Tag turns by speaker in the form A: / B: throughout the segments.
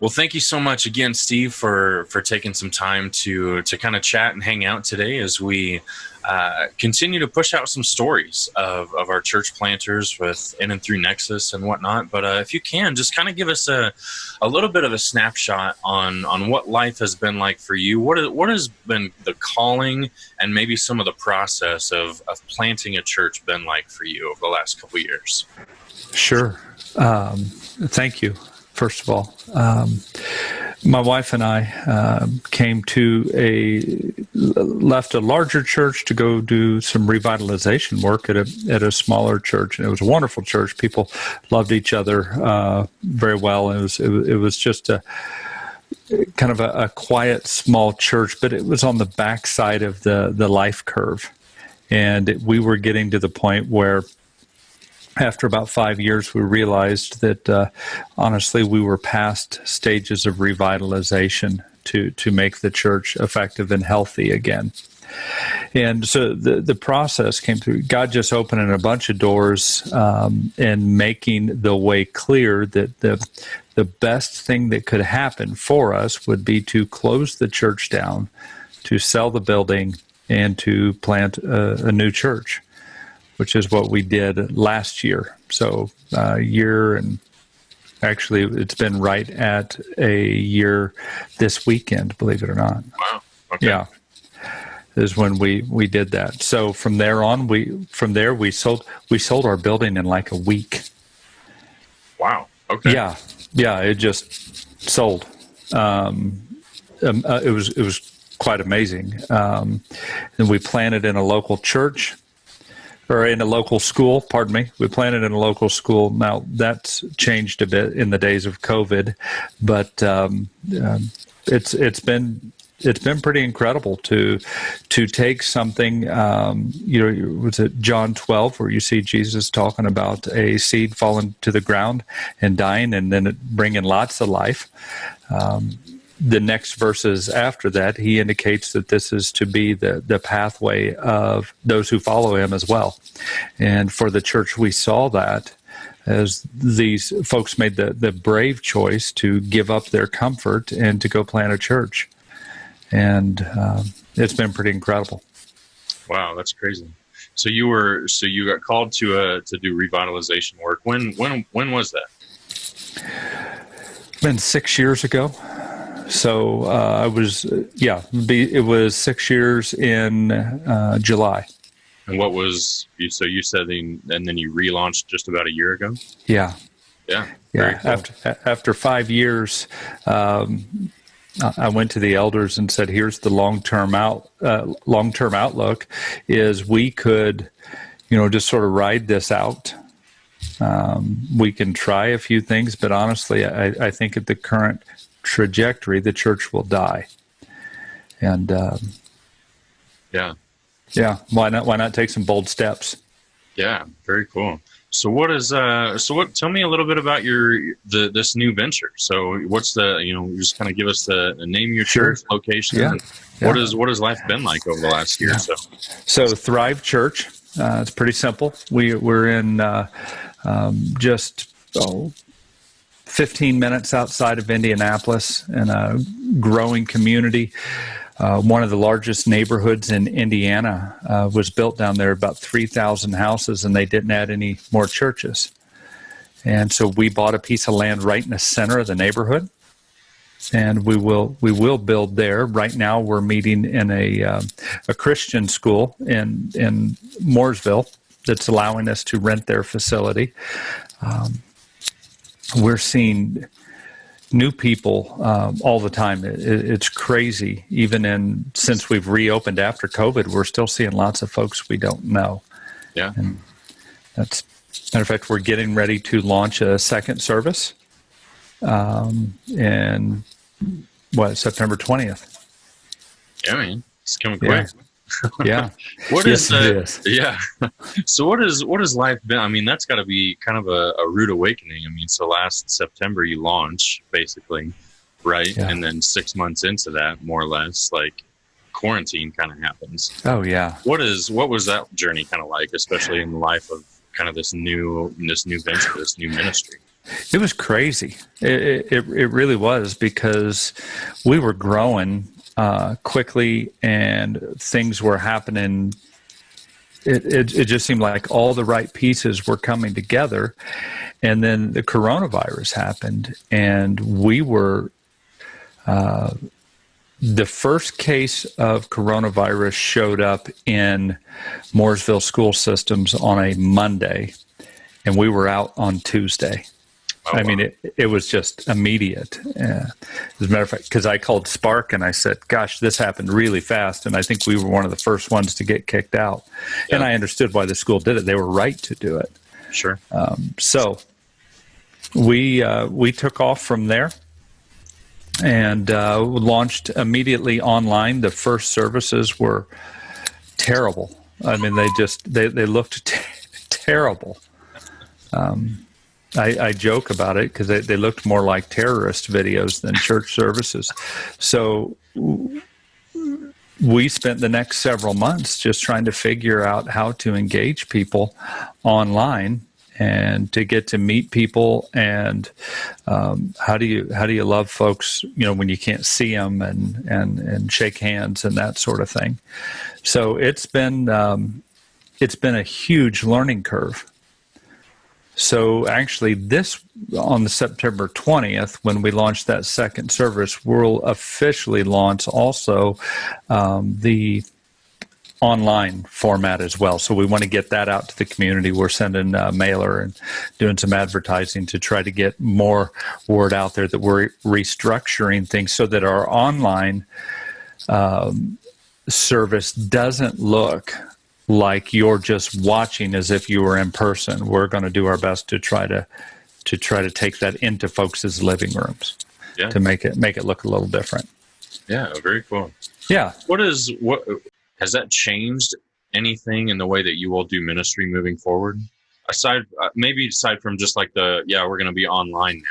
A: Well, thank you so much again, Steve, for taking some time to kind of chat and hang out today as we continue to push out some stories of our church planters with in and through Nexus and whatnot. But if you can, just kind of give us a little bit of a snapshot on what life has been like for you. What has been the calling and maybe some of the process of planting a church been like for you over the last couple of years?
B: Sure. Thank you. First of all, my wife and I left a larger church to go do some revitalization work at a smaller church, and it was a wonderful church. People loved each other very well. It was just a kind of a quiet, small church, but it was on the backside of the life curve, and we were getting to the point where, after about 5 years, we realized that, honestly, we were past stages of revitalization to make the church effective and healthy again. And so the process came through. God just opening a bunch of doors and making the way clear that the best thing that could happen for us would be to close the church down, to sell the building, and to plant a new church, which is what we did last year. So year, and actually it's been right at a year this weekend, believe it or not.
A: Wow. Okay.
B: Yeah, is when we did that. So from there on, we sold our building in like a week.
A: Wow. Okay.
B: Yeah, it just sold. It was quite amazing. And we planted in a local church. Or in a local school, pardon me. We planted in a local school. Now, that's changed a bit in the days of COVID, but it's been pretty incredible to take something. Was it John 12 where you see Jesus talking about a seed falling to the ground and dying, and then it bringing lots of life. The next verses after that, he indicates that this is to be the pathway of those who follow him as well. And for the church, we saw that as these folks made the brave choice to give up their comfort and to go plant a church. And it's been pretty incredible.
A: Wow, that's crazy. So you got called to do revitalization work. When was that?
B: Been 6 years ago. So it was 6 years in July.
A: And what was so you said, and then you relaunched just about a year ago?
B: Yeah.
A: Very cool.
B: After 5 years, I went to the elders and said, "Here's the long-term outlook: is we could, just sort of ride this out. We can try a few things, but honestly, I think at the current trajectory, the church will die." And why not take some bold steps?
A: Yeah, very cool. So tell me a little bit about this new venture. So what's just kind of give us the name of your church, location.
B: Yeah.
A: What has life been like over the last year or so?
B: So Thrive Church, it's pretty simple. We're in just 15 minutes outside of Indianapolis in a growing community. One of the largest neighborhoods in Indiana was built down there, about 3,000 houses, and they didn't add any more churches. And so we bought a piece of land right in the center of the neighborhood, and we will build there. Right now we're meeting in a Christian school in Mooresville that's allowing us to rent their facility. We're seeing new people all the time. It's crazy. Even since we've reopened after COVID, we're still seeing lots of folks we don't know.
A: Yeah.
B: And matter of fact, we're getting ready to launch a second service in September 20th.
A: Yeah, man, it's coming quick.
B: Yeah.
A: Yeah. So what has life been? I mean, that's got to be kind of a rude awakening. I mean, so last September you launch, basically, right?
B: Yeah.
A: And then 6 months into that, more or less, like quarantine kind of happens.
B: Oh yeah.
A: What was that journey kind of like, especially in the life of kind of this new venture, this new ministry?
B: It was crazy. It really was, because we were growing quickly and things were happening. It just seemed like all the right pieces were coming together. And then the coronavirus happened, and we were the first case of coronavirus showed up in Mooresville school systems on a Monday, and we were out on Tuesday.
A: Oh,
B: I
A: wow.
B: mean, it was just immediate. As a matter of fact, because I called Spark and I said, gosh, this happened really fast. And I think we were one of the first ones to get kicked out.
A: Yeah.
B: And I understood why the school did it. They were right to do it.
A: Sure.
B: So we took off from there and launched immediately online. The first services were terrible. I mean, they looked terrible. I joke about it because they looked more like terrorist videos than church services. So we spent the next several months just trying to figure out how to engage people online and to get to meet people, and how do you love folks, when you can't see them, and shake hands and that sort of thing. So it's been a huge learning curve. So actually, on the September 20th, when we launched that second service, we'll officially launch also the online format as well. So we want to get that out to the community. We're sending a mailer and doing some advertising to try to get more word out there that we're restructuring things so that our online service doesn't look like you're just watching as if you were in person. We're going to do our best to try to take that into folks' living rooms, to make it look a little different.
A: Yeah, very cool.
B: Yeah.
A: What has that changed anything in the way that you all do ministry moving forward? Aside from just like we're going to be online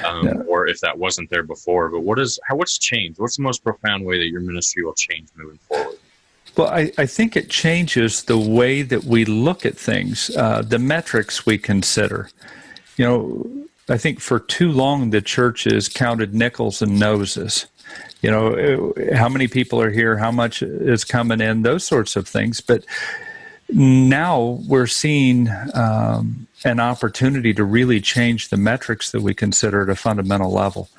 A: now, or if that wasn't there before. But what's changed? What's the most profound way that your ministry will change moving forward?
B: Well, I think it changes the way that we look at things, the metrics we consider. I think for too long the church has counted nickels and noses. How many people are here, how much is coming in, those sorts of things. But now we're seeing an opportunity to really change the metrics that we consider at a fundamental level.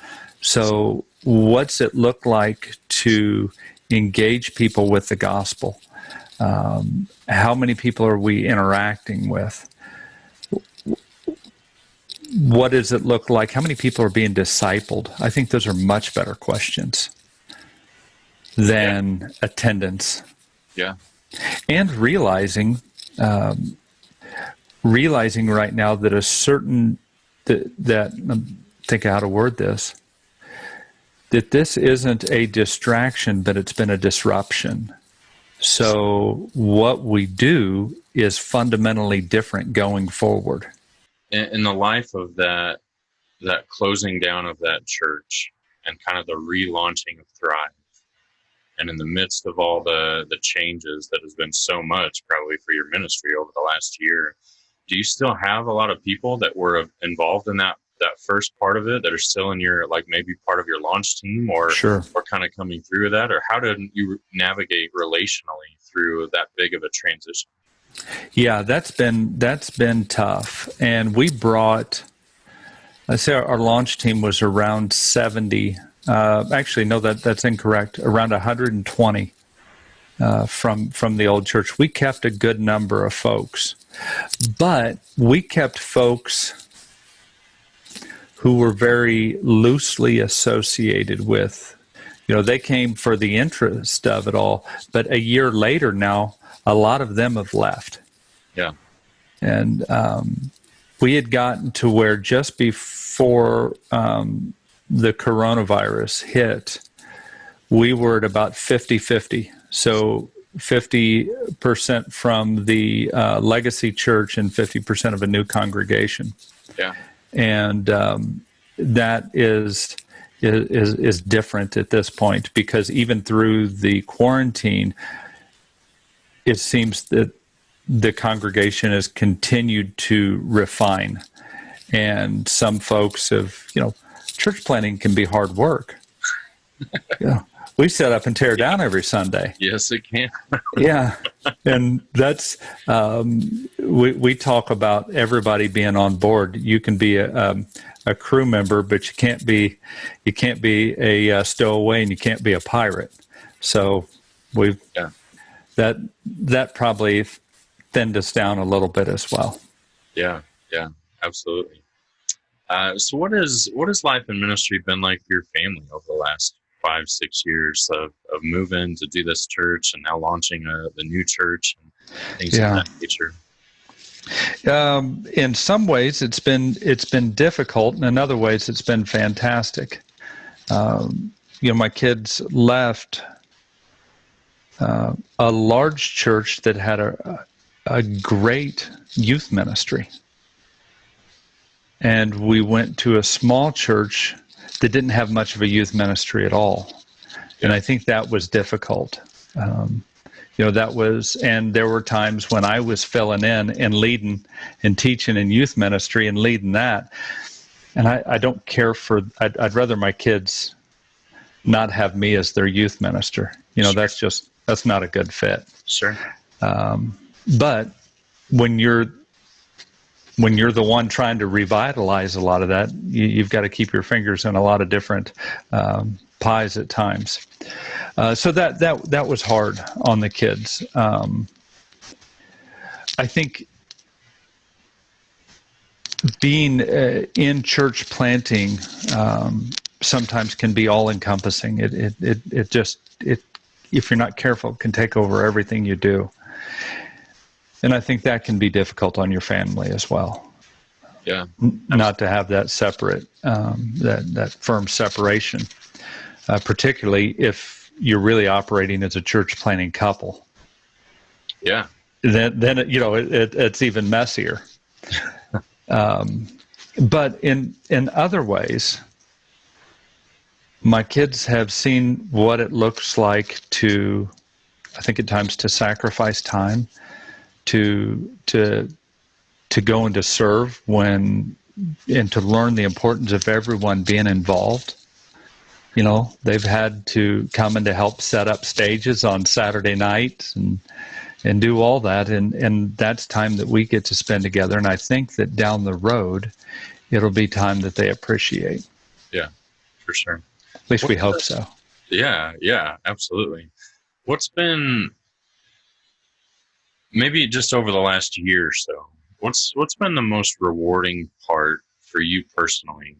B: So what's it look like to engage people with the gospel? How many people are we interacting with? What does it look like? How many people are being discipled? I think those are much better questions than attendance.
A: Yeah.
B: And realizing right now that think of how to word this, that this isn't a distraction, but it's been a disruption. So what we do is fundamentally different going forward.
A: In the life of that closing down of that church and kind of the relaunching of Thrive, and in the midst of all the changes that has been so much probably for your ministry over the last year, do you still have a lot of people that were involved in that first part of it that are still in your, like, maybe part of your launch team, or
B: Sure,
A: or kind of coming through that? Or how did you navigate relationally through that big of a transition?
B: Yeah, that's been tough. And we brought, let's say our launch team was around 70. Actually, no, that's incorrect. Around 120 from the old church. We kept a good number of folks, but we kept folks who were very loosely associated with, they came for the interest of it all. But a year later now, a lot of them have left.
A: Yeah.
B: And we had gotten to where just before the coronavirus hit, we were at about 50-50. So 50% from the legacy church and 50% of a new congregation.
A: Yeah.
B: And that is different at this point, because even through the quarantine, it seems that the congregation has continued to refine And some folks have, church planting can be hard work. Yeah. We set up and tear down every Sunday.
A: Yes, it can.
B: Yeah. And that's, we talk about everybody being on board. You can be a crew member, but you can't be a stowaway, and you can't be a pirate. So that probably thinned us down a little bit as well.
A: Yeah, absolutely. So what has life and ministry been like for your family over the last 5-6 years of moving to do this church and now launching the new church and things of that nature?
B: In some ways, it's been difficult, and in other ways, it's been fantastic. My kids left a large church that had a great youth ministry, and we went to a small church that didn't have much of a youth ministry at all, and I think that was difficult. And there were times when I was filling in and leading and teaching in youth ministry and leading that. And I don't care I'd rather my kids not have me as their youth minister.
A: Sure.
B: That's not a good fit.
A: Sure.
B: But when you're the one trying to revitalize a lot of that, you've got to keep your fingers in a lot of different pies at times. So that was hard on the kids. I think being in church planting sometimes can be all encompassing. It just if you're not careful, it can take over everything you do. And I think that can be difficult on your family as well.
A: Yeah,
B: not to have that separate, that firm separation, particularly if you're really operating as a church planting couple.
A: Yeah.
B: Then it's even messier. But in other ways, my kids have seen what it looks like I think at times to sacrifice time, to go and to serve and to learn the importance of everyone being involved. They've had to come in to help set up stages on Saturday nights and do all that. And that's time that we get to spend together. And I think that down the road, it'll be time that they appreciate.
A: Yeah, for sure.
B: At least we hope so.
A: Yeah, absolutely. What's been, maybe just over the last year or so, what's been the most rewarding part for you personally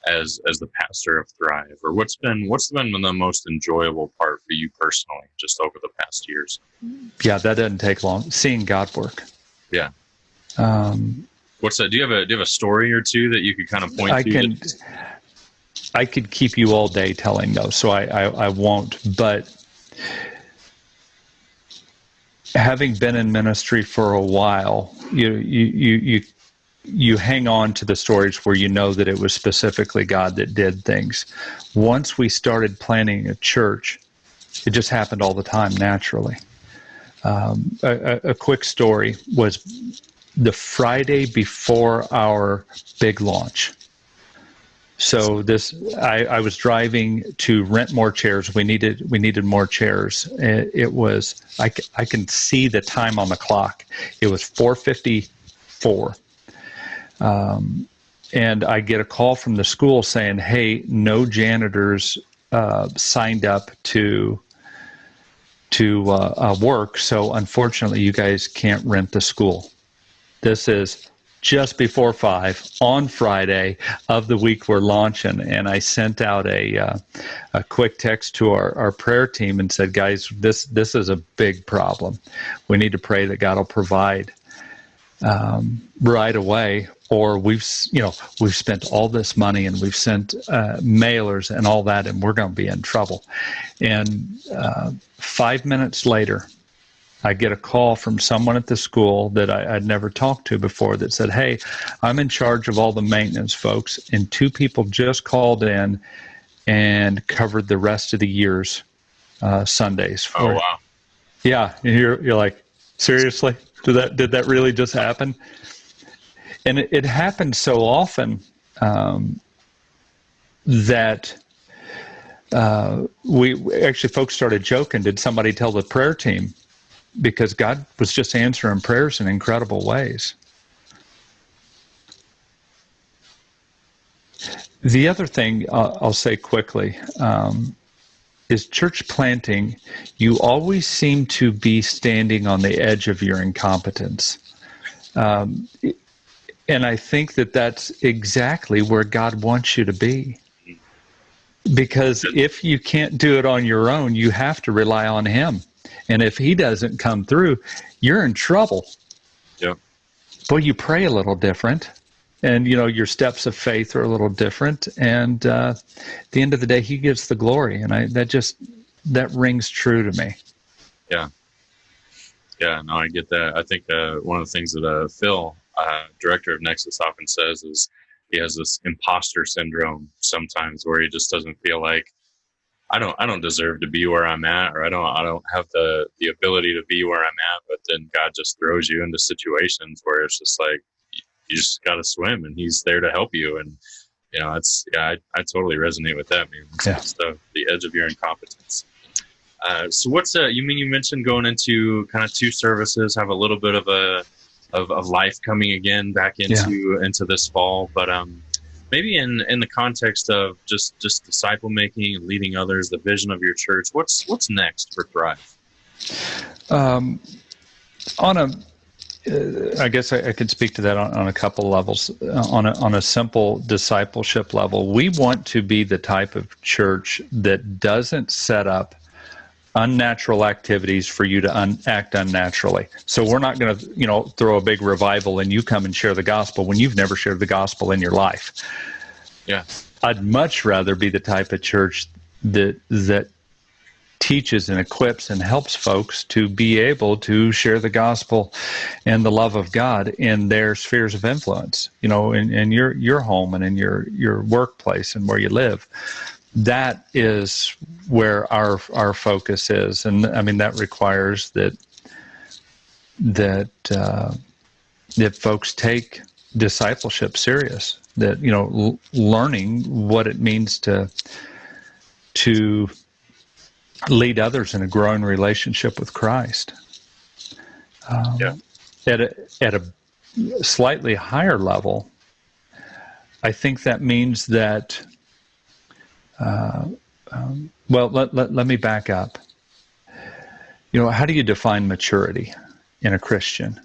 A: as the pastor of Thrive? Or what's been the most enjoyable part for you personally just over the past years?
B: Yeah, that doesn't take long. Seeing God work.
A: Yeah. What's that? Do you have a story or two that you could kind of point to?
B: I could keep you all day telling those, so I won't. But having been in ministry for a while, you hang on to the stories where you know that it was specifically God that did things. Once we started planning a church, it just happened all the time naturally. A quick story was the Friday before our big launch. So I was driving to rent more chairs. We needed more chairs. It was I can see the time on the clock. It was 4:54. And I get a call from the school saying, "Hey, no janitors signed up to work, so unfortunately, you guys can't rent the school." This is just before 5 on Friday of the week we're launching, and I sent out a quick text to our prayer team and said, "Guys, this is a big problem. We need to pray that God will provide right away, or we've spent all this money and we've sent mailers and all that, and we're going to be in trouble." And 5 minutes later, I get a call from someone at the school that I'd never talked to before that said, "Hey, I'm in charge of all the maintenance folks, and 2 people just called in and covered the rest of the year's Sundays."
A: Oh, wow.
B: Yeah, and you're like, seriously? Did that really just happen? And it happened so often that folks started joking, did somebody tell the prayer team? Because God was just answering prayers in incredible ways. The other thing I'll say quickly is church planting, you always seem to be standing on the edge of your incompetence. And I think that that's exactly where God wants you to be. Because if you can't do it on your own, you have to rely on Him. And if He doesn't come through, you're in trouble.
A: Yeah.
B: Boy, you pray a little different. And, your steps of faith are a little different. And at the end of the day, He gets the glory. And that rings true to me.
A: Yeah. Yeah, no, I get that. I think one of the things that Phil, director of Nexus, often says is he has this imposter syndrome sometimes where he just doesn't feel like, I don't deserve to be where I'm at, or I don't have the ability to be where I'm at. But then God just throws you into situations where it's just like, you just got to swim, and He's there to help you. And I totally resonate with that. Man.
B: Yeah.
A: It's the edge of your incompetence. So what's you mentioned going into kind of 2 services, have a little bit of life coming again back into this fall, but maybe in the context of just disciple making and leading others, the vision of your church, what's next for Thrive?
B: I guess I could speak to that on a couple levels. On a simple discipleship level, we want to be the type of church that doesn't set up unnatural activities for you to act unnaturally. So we're not going to, throw a big revival and you come and share the gospel when you've never shared the gospel in your life.
A: Yeah,
B: I'd much rather be the type of church that teaches and equips and helps folks to be able to share the gospel and the love of God in their spheres of influence, in your home and in your workplace and where you live. That is where our focus is. And I mean, that requires that folks take discipleship serious, that, learning what it means to lead others in a growing relationship with Christ. At a slightly higher level, I think that means that, let me back up. How do you define maturity in a Christian?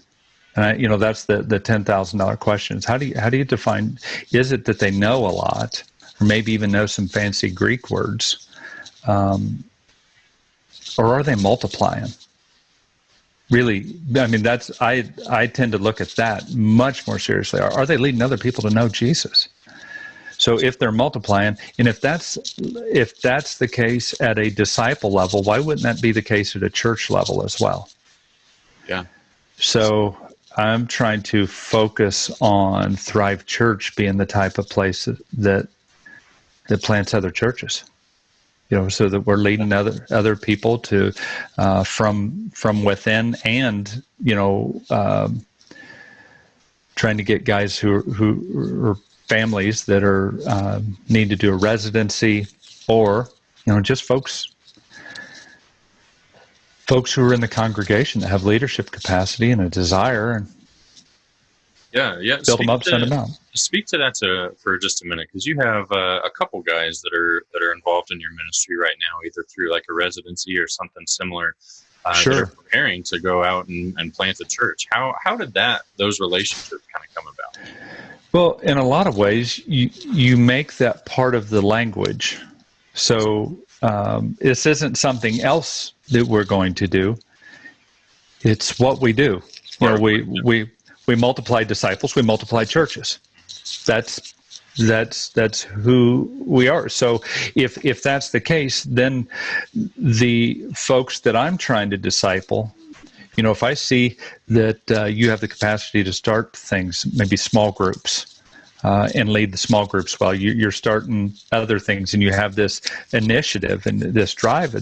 B: And that's the $10,000 question. How do you define? Is it that they know a lot, or maybe even know some fancy Greek words, or are they multiplying? Really, I mean, I tend to look at that much more seriously. Are they leading other people to know Jesus? So if they're multiplying, and if that's the case at a disciple level, why wouldn't that be the case at a church level as well?
A: Yeah.
B: So I'm trying to focus on Thrive Church being the type of place that plants other churches. So that we're leading other people to from within, and trying to get guys who are families that are need to do a residency, or just folks who are in the congregation that have leadership capacity and a desire, and build them up, send them out.
A: Speak to that for just a minute, because you have a couple guys that are involved in your ministry right now, either through like a residency or something similar.
B: Sure.
A: That are preparing to go out and plant a church. How did those relationships kind of come about?
B: Well, in a lot of ways, you make that part of the language. So this isn't something else that we're going to do. It's what we do. We multiply disciples. We multiply churches. That's who we are. So if that's the case, then the folks that I'm trying to disciple, if I see that you have the capacity to start things, maybe small groups, and lead the small groups while you're starting other things, and you have this initiative and this drive,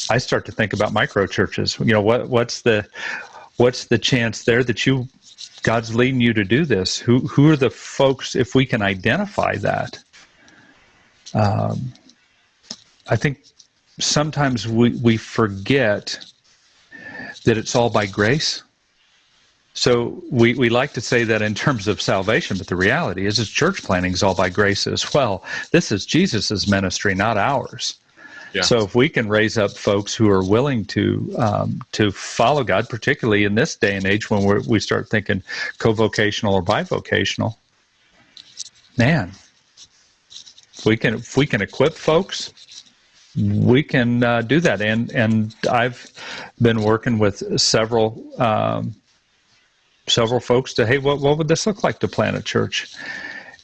B: I start to think about micro churches. What's the chance there that you God's leading you to do this. Who are the folks, if we can identify that? I think sometimes we forget that it's all by grace. So we like to say that in terms of salvation, but the reality is church planting is all by grace as well. This is Jesus's ministry, not ours. Yeah. So if we can raise up folks who are willing to follow God, particularly in this day and age when we start thinking co-vocational or bivocational, man, if we can equip folks, we can do that. And I've been working with several folks to, hey, what would this look like to plant a church?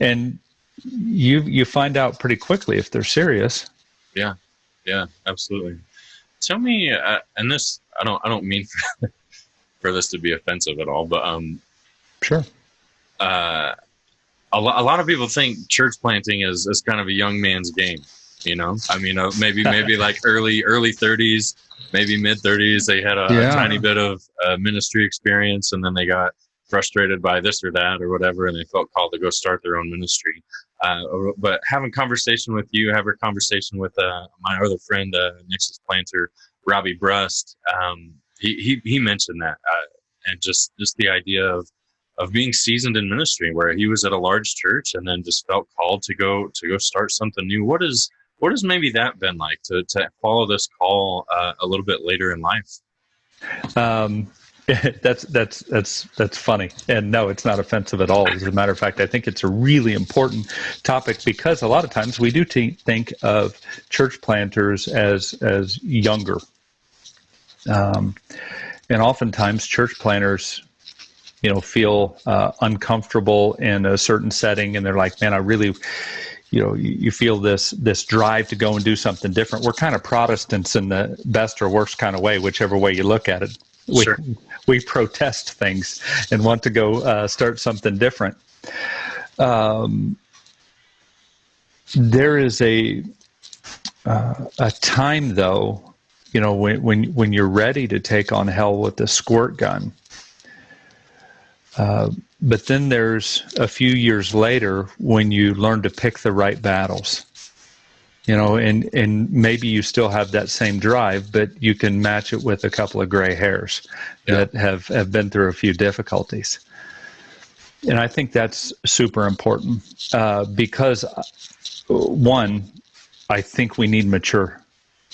B: And you find out pretty quickly if they're serious.
A: Yeah, absolutely. Tell me, and this, I don't mean for this to be offensive at all, but
B: sure.
A: A lot of people think church planting is kind of a young man's game. You know, I mean, maybe like early 30s, maybe mid 30s. They had a tiny bit of ministry experience, and then they got frustrated by this or that or whatever, and they felt called to go start their own ministry. But having conversation with you, have a conversation with my other friend, Nexus planter Robbie Brust. He mentioned that, and just the idea of being seasoned in ministry, where he was at a large church and then just felt called to go start something new. What has maybe that been like to follow this call a little bit later in life?
B: That's funny, and no, it's not offensive at all. As a matter of fact, I think it's a really important topic because a lot of times we do think of church planters as younger, and oftentimes church planters, feel uncomfortable in a certain setting, and they're like, man, I really, you feel this drive to go and do something different. We're kind of Protestants in the best or worst kind of way, whichever way you look at it.
A: Sure.
B: We protest things and want to go start something different. There is a time, though, when you're ready to take on hell with the squirt gun. But then there's a few years later when you learn to pick the right battles. And maybe you still have that same drive, but you can match it with a couple of gray hairs that have been through a few difficulties. And I think that's super important because, one, I think we need mature,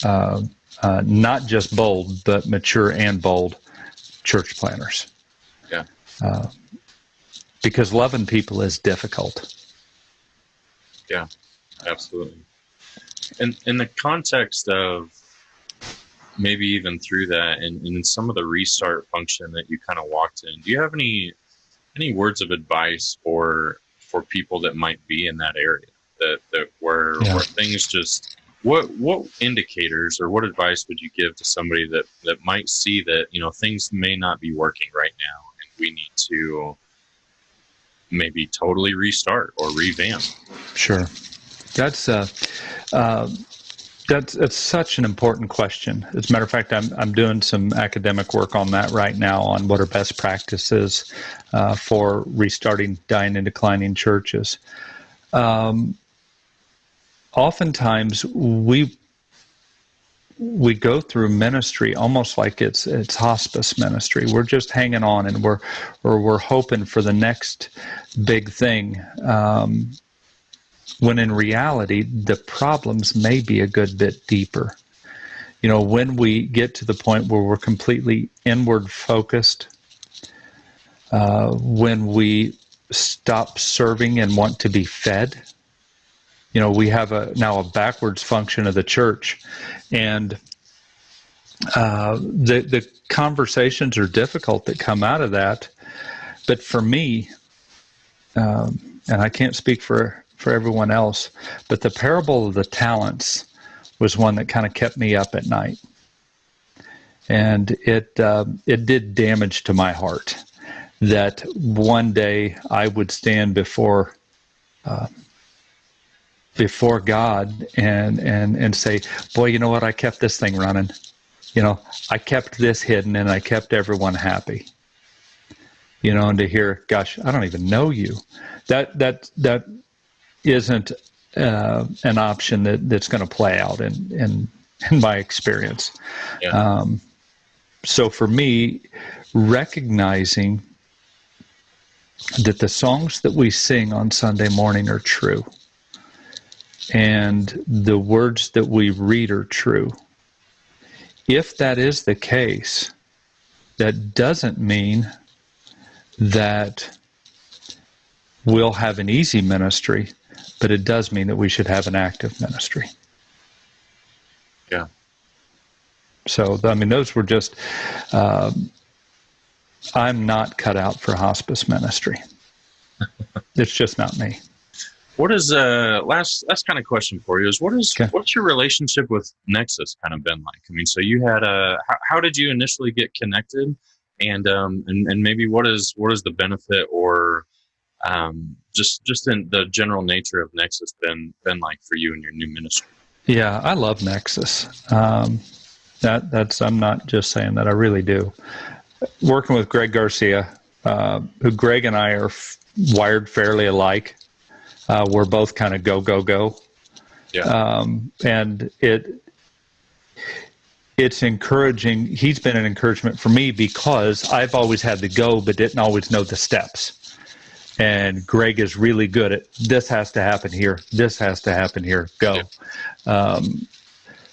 B: not just bold, but mature and bold church planners.
A: Yeah.
B: Because loving people is difficult.
A: Yeah, absolutely. And in the context of maybe even through that and in some of the restart function that you kind of walked in, do you have any words of advice for people that might be in that area that where things just, what indicators or what advice would you give to somebody that might see that, things may not be working right now and we need to maybe totally restart or revamp?
B: Sure. That's such an important question. As a matter of fact, I'm doing some academic work on that right now on what are best practices for restarting dying and declining churches. Oftentimes we go through ministry almost like it's hospice ministry. We're just hanging on and we're hoping for the next big thing. When in reality, the problems may be a good bit deeper. When we get to the point where we're completely inward focused, when we stop serving and want to be fed, we have now a backwards function of the church, and the conversations are difficult that come out of that. But for me, and I can't speak for everyone else, but the parable of the talents was one that kind of kept me up at night, and it did damage to my heart that one day I would stand before God and say, boy, you know what? I kept this thing running. I kept this hidden and I kept everyone happy. and to hear, gosh, I don't even know you. That isn't an option that's going to play out in my experience.
A: Yeah.
B: So for me, recognizing that the songs that we sing on Sunday morning are true, and the words that we read are true. If that is the case, that doesn't mean that we'll have an easy ministry, but it does mean that we should have an active ministry.
A: Yeah.
B: So, I mean, those were just, I'm not cut out for hospice ministry. It's just not me.
A: What is last kind of question for you is what's your relationship with Nexus kind of been like? I mean, so you had how did you initially get connected, and maybe what is the benefit or just in the general nature of Nexus been like for you in your new ministry?
B: Yeah, I love Nexus. That's I'm not just saying that, I really do. Working with Greg Garcia, who Greg and I are wired fairly alike. We're both kind of go.
A: Yeah.
B: And it's encouraging. He's been an encouragement for me because I've always had the go, but didn't always know the steps. And Greg is really good at, this has to happen here. This has to happen here. Go. Yeah.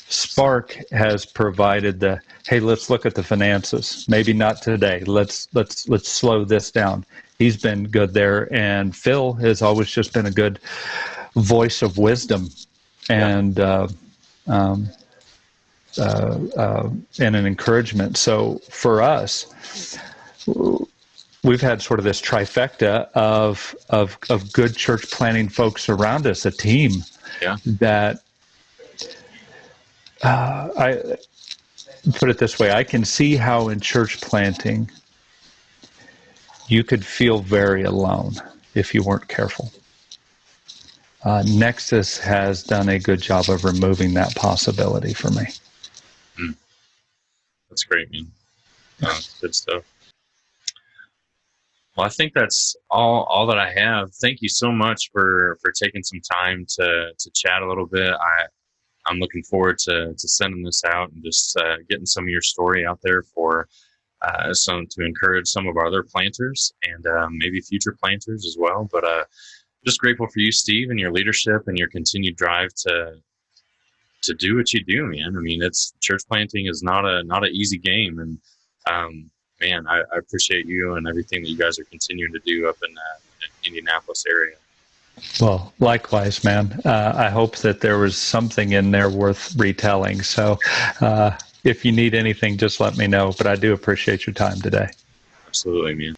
B: Spark has provided the, hey, let's look at the finances. Maybe not today. Let's slow this down. He's been good there. And Phil has always just been a good voice of wisdom and an encouragement. So for us, we've had sort of this trifecta of good church planting folks around us, a team that I put it this way. I can see how in church planting you could feel very alone if you weren't careful. Nexus has done a good job of removing that possibility for me.
A: That's great, man. Good stuff. Well, I think that's all that I have. Thank you so much for taking some time to chat a little bit. I'm looking forward to sending this out and just getting some of your story out there for to encourage some of our other planters and maybe future planters as well. But just grateful for you, Steve, and your leadership and your continued drive to do what you do, man. I mean, church planting is not an easy game, and man, I appreciate you and everything that you guys are continuing to do up in the Indianapolis area.
B: Well, likewise, man. I hope that there was something in there worth retelling. So if you need anything, just let me know. But I do appreciate your time today.
A: Absolutely, man.